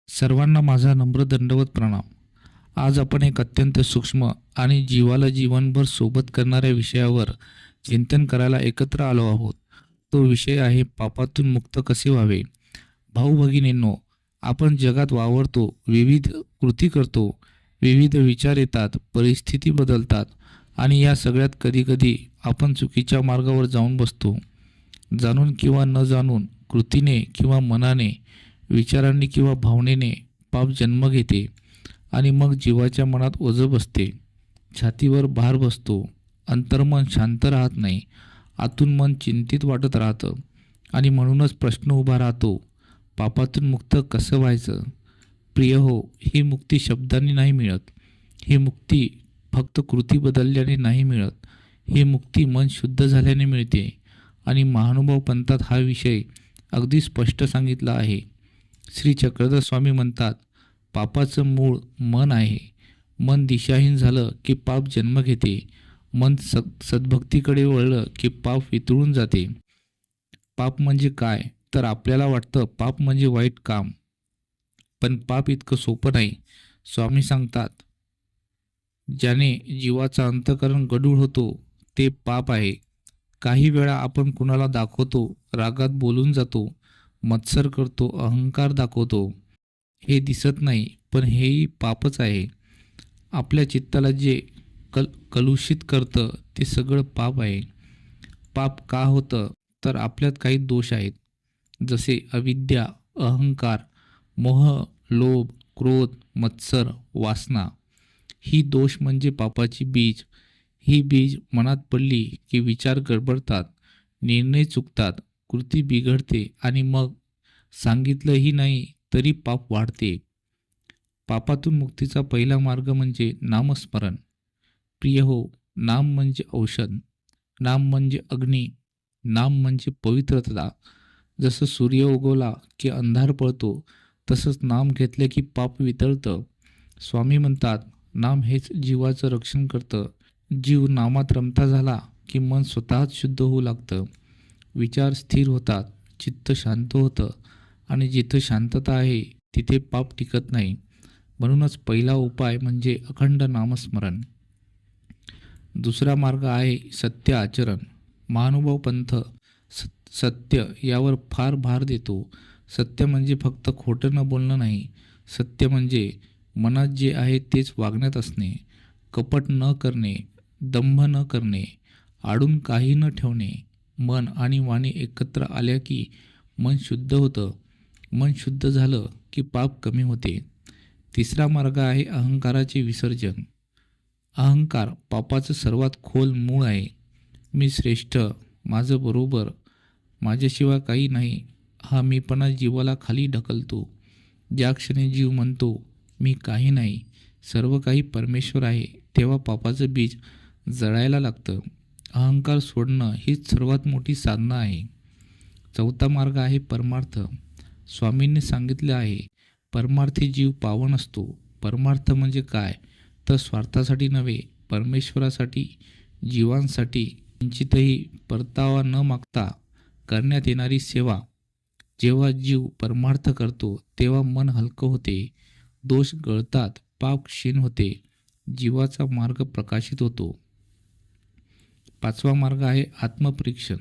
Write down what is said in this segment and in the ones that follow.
सर्वांना माझा नम्र दंडवत प्रणाम. आज आपण एक अत्यंत सूक्ष्म आणि जीवाला जीवनभर सोबत करणाऱ्या विषयावर चिंतन करायला एकत्र आलो आहोत. तो विषय आहे पापातून मुक्त कसे व्हावे. भाऊ भगिनींनो, आपण जगात वावरतो, विविध कृती करतो, विविध विचार येतात, परिस्थिती बदलतात आणि या सगळ्यात कधीकधी आपण चुकीच्या मार्गावर जाऊन बसतो. जाणून किंवा न जाणून, कृतीने किंवा मनाने, विचारांनी किंवा भावनेने पाप जन्म घेते आणि मग जीवाच्या मनात ओझं बसते, छातीवर भार बसतो, अंतर्मन शांत राहत नाही, आतून मन चिंतित वाटत राहतं आणि म्हणूनच प्रश्न उभा राहतो, पापातून मुक्त कसं व्हायचं. प्रिय हो, ही मुक्ती शब्दांनी नाही मिळत. ही मुक्ती फक्त कृती बदलल्याने नाही मिळत. ही मुक्ती मन शुद्ध झाल्याने मिळते आणि महानुभाव पंथात हा विषय अगदी स्पष्ट सांगितला आहे. श्री चक्रधर स्वामी म्हणतात, पापाचं मूळ मन आहे. मन दिशाहीन झालं की पाप जन्म घेते. मन सद्भक्तीकडे वळलं की पाप वितळून जाते. पाप म्हणजे काय, तर आपल्याला वाटतं पाप म्हणजे वाईट काम, पण पाप इतकं सोपं नाही. स्वामी सांगतात, ज्याने जीवाचा अंतःकरण गढूळ होतो ते पाप आहे. काही वेळा आपण कुणाला दाखवतो, रागात बोलून जातो, मत्सर करतो, अहंकार दाखवतो. हे दिसत नाही, पण हेही पापच आहे. आपल्या चित्ताला जे कलुषित करतं ते सगळं पाप आहे. पाप का होतं, तर आपल्यात काही दोष आहेत, जसे अविद्या, अहंकार, मोह, लोभ, क्रोध, मत्सर, वासना. ही दोष म्हणजे पापाची बीज. ही बीज मनात पडली की विचार गडबडतात, निर्णय चुकतात, कृती बिघडते आणि मग सांगितलंही नाही तरी पाप वाढते. पापातून मुक्तीचा पहिला मार्ग म्हणजे नामस्मरण. प्रिय हो, नाम म्हणजे औषध, नाम म्हणजे अग्नी, नाम म्हणजे पवित्रता. जसं सूर्य उगवला की अंधार पळतो, तसंच नाम घेतले की पाप वितळतं. स्वामी म्हणतात, नाम हेच जीवाचं रक्षण करतं. जीव नामात रमता झाला की मन स्वतःच शुद्ध होऊ लागतं. विचार स्थिर होतात, चित्त शांत होतं आणि जिथं शांतता आहे तिथे पाप टिकत नाही. म्हणूनच पहिला उपाय म्हणजे अखंड नामस्मरण. दुसरा मार्ग आहे सत्य आचरण. महानुभाव पंथ सत्य यावर फार भार देतो. सत्य म्हणजे फक्त खोटं न बोलणं नाही. सत्य म्हणजे मनात जे आहे तेच वागण्यात असणे, कपट न करणे, दंभ न करणे, आडून काही न ठेवणे. मन आणि वाणी एकत्र आल्या की मन शुद्ध होतं. मन शुद्ध झालं की पाप कमी होते. तिसरा मार्ग आहे अहंकाराचे विसर्जन. अहंकार पापाचं सर्वात खोल मूळ आहे. मी श्रेष्ठ, माझं बरोबर, माझ्याशिवाय काही नाही, हा मीपणा जीवाला खाली ढकलतो. ज्या क्षणी जीव म्हणतो मी काही नाही, सर्व काही परमेश्वर आहे, तेव्हा पापाचं बीज जळायला लागतं. अहंकार सोडणं हीच सर्वात मोठी साधना आहे. चौथा मार्ग आहे परमार्थ. स्वामींनी सांगितले आहे, परमार्थी जीव पावन असतो. परमार्थ म्हणजे काय, तर स्वार्थासाठी नव्हे, परमेश्वरासाठी, जीवांसाठी किंचितही परतावा न मागता करण्यात येणारी सेवा. जेव्हा जीव परमार्थ करतो तेव्हा मन हलकं होते, दोष गळतात, पाप क्षीण होते, जीवाचा मार्ग प्रकाशित होतो. पाचवा मार्ग आहे आत्मपरीक्षण.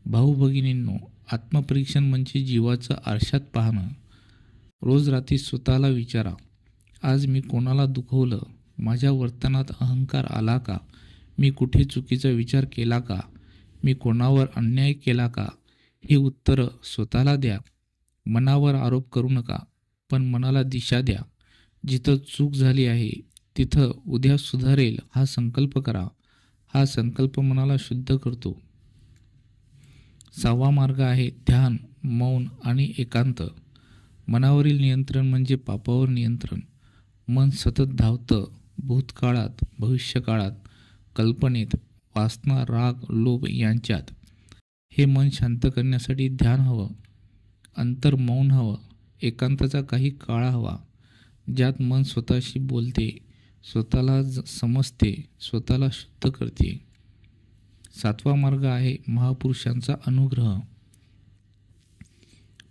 भाऊ भगिनींनो, आत्मपरीक्षण म्हणजे जीवाचं आरशात पाहणं. रोज रात्री स्वतःला विचारा, आज मी कोणाला दुखवलं, माझ्या वर्तनात अहंकार आला का, मी कुठे चुकीचा विचार केला का, मी कोणावर अन्याय केला का. ही उत्तरं स्वतःला द्या. मनावर आरोप करू नका, पण मनाला दिशा द्या. जिथं चूक झाली आहे तिथं उद्या सुधारेल हा संकल्प करा. हा संकल्प मनाला शुद्ध करतो. सहावा मार्ग आहे ध्यान, मौन आणि एकांत. मनावरील नियंत्रण म्हणजे पापावर नियंत्रण. मन सतत धावतं, भूतकाळात, भविष्यकाळात, कल्पनेत, वासना, राग, लोभ यांच्यात. हे मन शांत करण्यासाठी ध्यान हवं, अंतर मौन हवं, एकांताचा काही काळ हवा, ज्यात मन स्वतःशी बोलते, स्वतःला समजते, स्वतःला शुद्ध करते. सातवा मार्ग आहे महापुरुषांचा अनुग्रह.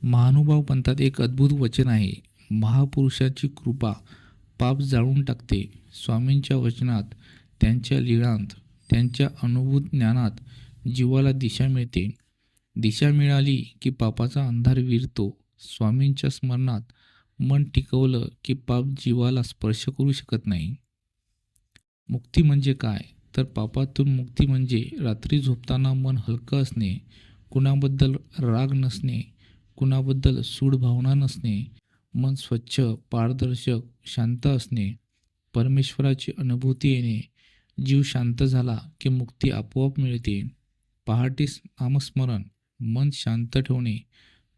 महानुभाव पंथात एक अद्भुत वचन आहे, महापुरुषाची कृपा पाप जाळून टाकते. स्वामींच्या वचनात, त्यांच्या लीळांत, त्यांच्या अनुभूत ज्ञानात जीवाला दिशा मिळते. दिशा मिळाली की पापाचा अंधार विरतो. स्वामींच्या स्मरणात मन टिकवलं की पाप जीवाला स्पर्श करू शकत नाही. मुक्ती म्हणजे काय? तर पापातून मुक्ती म्हणजे रात्री झोपताना मन हलकं असणे, कुणाबद्दल राग नसणे, कुणाबद्दल सूड भावना नसणे, मन स्वच्छ, पारदर्शक, शांत असणे, परमेश्वराची अनुभूती येणे. जीव शांत झाला की मुक्ती आपोआप मिळते. पहाटे नामस्मरण, मन शांत ठेवणे,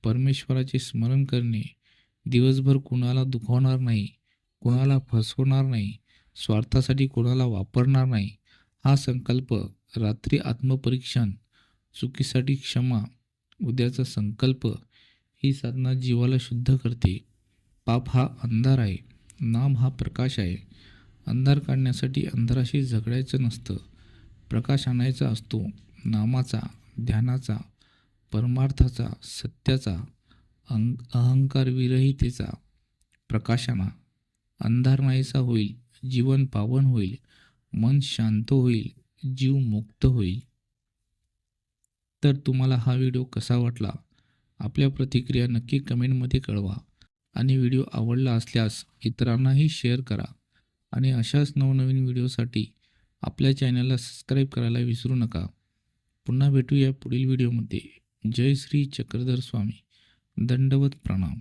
परमेश्वराचे स्मरण करणे, दिवसभर कुणाला दुखवणार नाही, कुणाला फसवणार नाही, स्वार्थासाठी कोणाला वापरणार नाही, हा संकल्प. रात्री आत्मपरीक्षण, चुकीसाठी क्षमा, उद्याचा संकल्प. ही साधना जीवाला शुद्ध करते. पाप हा अंधार आहे, नाम हा प्रकाश आहे. अंधार काढण्यासाठी अंधाराशी झगडायचं नसतं, प्रकाश आणायचा असतो. नामाचा, ध्यानाचा, परमार्थाचा, सत्याचा, अहंकार विरहितेचा. प्रकाशाना अंधार नाहीसा होईल, जीवन पावन होईल, मन शांत होईल, जीव मुक्त होईल. तर तुम्हाला हा व्हिडिओ कसा वाटला? आपल्या प्रतिक्रिया नक्की कमेंटमध्ये कळवा आणि व्हिडिओ आवडला असल्यास इतरांनाही शेअर करा. आणि अशाच नवनवीन व्हिडिओसाठी आपल्या चॅनलला सबस्क्राईब करायला विसरू नका. पुन्हा भेटूया पुढील व्हिडिओमध्ये. जय श्री चक्रधर स्वामी. दंडवत प्रणाम.